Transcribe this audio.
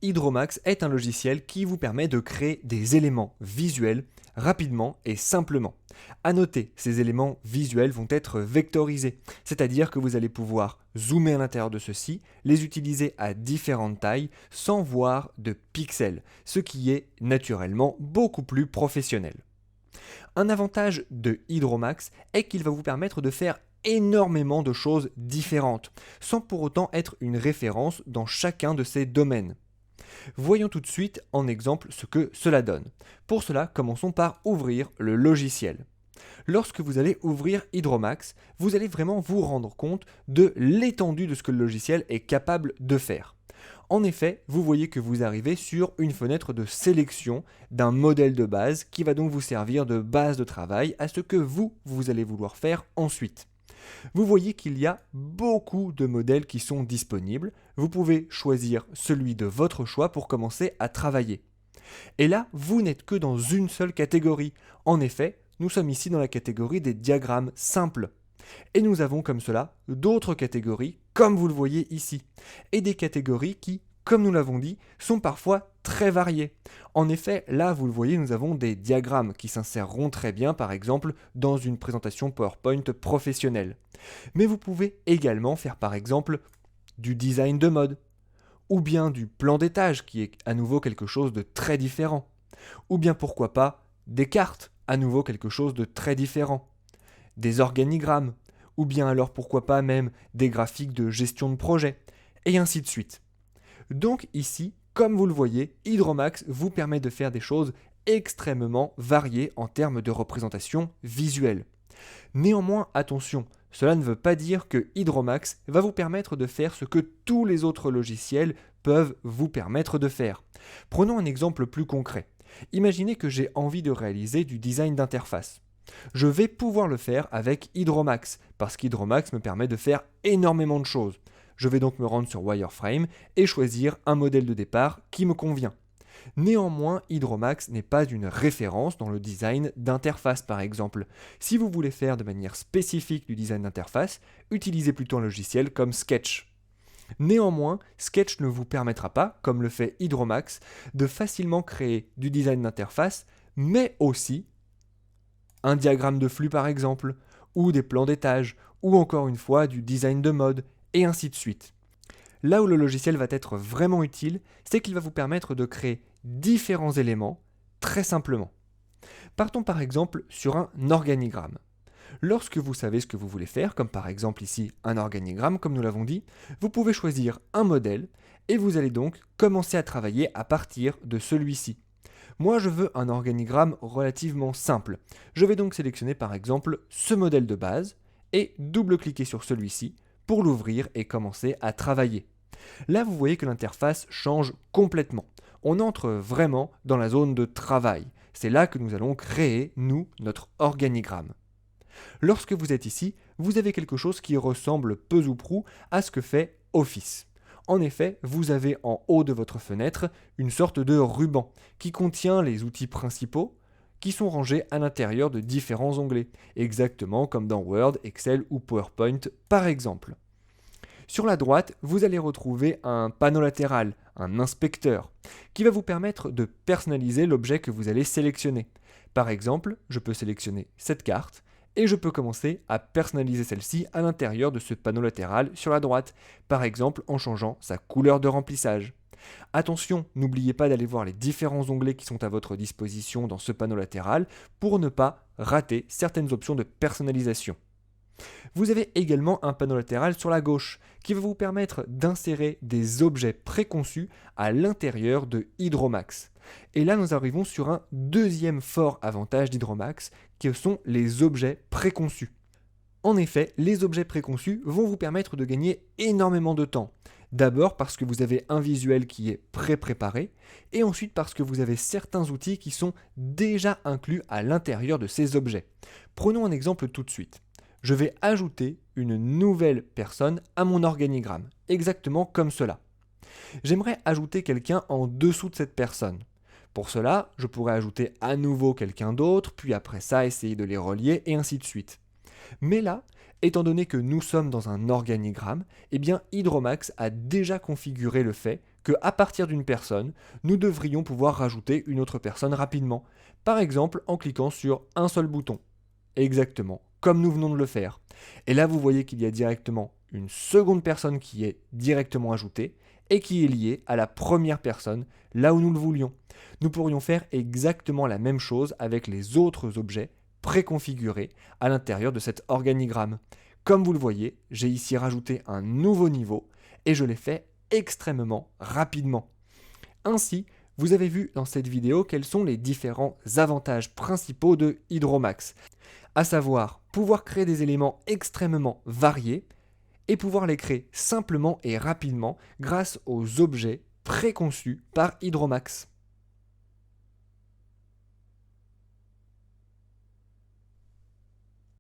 Hydromax est un logiciel qui vous permet de créer des éléments visuels rapidement et simplement. À noter, ces éléments visuels vont être vectorisés, c'est-à-dire que vous allez pouvoir zoomer à l'intérieur de ceux-ci, les utiliser à différentes tailles sans voir de pixels, ce qui est naturellement beaucoup plus professionnel. Un avantage de Hydromax est qu'il va vous permettre de faire énormément de choses différentes, sans pour autant être une référence dans chacun de ces domaines. Voyons tout de suite en exemple ce que cela donne. Pour cela, commençons par ouvrir le logiciel. Lorsque vous allez ouvrir Hydromax, vous allez vraiment vous rendre compte de l'étendue de ce que le logiciel est capable de faire. En effet, vous voyez que vous arrivez sur une fenêtre de sélection d'un modèle de base qui va donc vous servir de base de travail à ce que vous allez vouloir faire ensuite. Vous voyez qu'il y a beaucoup de modèles qui sont disponibles. Vous pouvez choisir celui de votre choix pour commencer à travailler. Et là, vous n'êtes que dans une seule catégorie. En effet, nous sommes ici dans la catégorie des diagrammes simples. Et nous avons comme cela d'autres catégories, comme vous le voyez ici. Et des catégories qui, comme nous l'avons dit, sont parfois très variées. En effet, là, vous le voyez, nous avons des diagrammes qui s'inséreront très bien, par exemple, dans une présentation PowerPoint professionnelle. Mais vous pouvez également faire, par exemple, du design de mode, ou bien du plan d'étage, qui est à nouveau quelque chose de très différent, ou bien pourquoi pas des cartes, à nouveau quelque chose de très différent, des organigrammes, ou bien alors pourquoi pas même des graphiques de gestion de projet, et ainsi de suite. Donc ici, comme vous le voyez, Hydromax vous permet de faire des choses extrêmement variées en termes de représentation visuelle. Néanmoins, attention, cela ne veut pas dire que Hydromax va vous permettre de faire ce que tous les autres logiciels peuvent vous permettre de faire. Prenons un exemple plus concret. Imaginez que j'ai envie de réaliser du design d'interface. Je vais pouvoir le faire avec Hydromax, parce qu'Hydromax me permet de faire énormément de choses. Je vais donc me rendre sur Wireframe et choisir un modèle de départ qui me convient. Néanmoins, Hydromax n'est pas une référence dans le design d'interface par exemple. Si vous voulez faire de manière spécifique du design d'interface, utilisez plutôt un logiciel comme Sketch. Néanmoins, Sketch ne vous permettra pas, comme le fait Hydromax, de facilement créer du design d'interface, mais aussi un diagramme de flux par exemple, ou des plans d'étage, ou encore une fois du design de mode, et ainsi de suite. Là où le logiciel va être vraiment utile, c'est qu'il va vous permettre de créer différents éléments très simplement. Partons par exemple sur un organigramme. Lorsque vous savez ce que vous voulez faire, comme par exemple ici un organigramme, comme nous l'avons dit, vous pouvez choisir un modèle et vous allez donc commencer à travailler à partir de celui-ci. Moi, je veux un organigramme relativement simple. Je vais donc sélectionner par exemple ce modèle de base et double-cliquer sur celui-ci pour l'ouvrir et commencer à travailler. Là, vous voyez que l'interface change complètement. On entre vraiment dans la zone de travail. C'est là que nous allons créer, nous, notre organigramme. Lorsque vous êtes ici, vous avez quelque chose qui ressemble peu ou prou à ce que fait Office. En effet, vous avez en haut de votre fenêtre une sorte de ruban qui contient les outils principaux qui sont rangés à l'intérieur de différents onglets, exactement comme dans Word, Excel ou PowerPoint par exemple. Sur la droite, vous allez retrouver un panneau latéral, un inspecteur, qui va vous permettre de personnaliser l'objet que vous allez sélectionner. Par exemple, je peux sélectionner cette carte et je peux commencer à personnaliser celle-ci à l'intérieur de ce panneau latéral sur la droite, par exemple en changeant sa couleur de remplissage. Attention, n'oubliez pas d'aller voir les différents onglets qui sont à votre disposition dans ce panneau latéral pour ne pas rater certaines options de personnalisation. Vous avez également un panneau latéral sur la gauche qui va vous permettre d'insérer des objets préconçus à l'intérieur de Hydromax. Et là, nous arrivons sur un deuxième fort avantage d'Hydromax, qui sont les objets préconçus. En effet, les objets préconçus vont vous permettre de gagner énormément de temps. D'abord parce que vous avez un visuel qui est pré-préparé, et ensuite parce que vous avez certains outils qui sont déjà inclus à l'intérieur de ces objets. Prenons un exemple tout de suite. Je vais ajouter une nouvelle personne à mon organigramme, exactement comme cela. J'aimerais ajouter quelqu'un en dessous de cette personne. Pour cela, je pourrais ajouter à nouveau quelqu'un d'autre, puis après ça, essayer de les relier, et ainsi de suite. Mais là, étant donné que nous sommes dans un organigramme, eh bien Hydromax a déjà configuré le fait qu'à partir d'une personne, nous devrions pouvoir rajouter une autre personne rapidement. Par exemple, en cliquant sur un seul bouton. Exactement, comme nous venons de le faire. Et là, vous voyez qu'il y a directement une seconde personne qui est directement ajoutée et qui est liée à la première personne, là où nous le voulions. Nous pourrions faire exactement la même chose avec les autres objets préconfigurés à l'intérieur de cet organigramme. Comme vous le voyez, j'ai ici rajouté un nouveau niveau et je l'ai fait extrêmement rapidement. Ainsi, vous avez vu dans cette vidéo quels sont les différents avantages principaux de Hydromax, à savoir pouvoir créer des éléments extrêmement variés et pouvoir les créer simplement et rapidement grâce aux objets préconçus par Hydromax.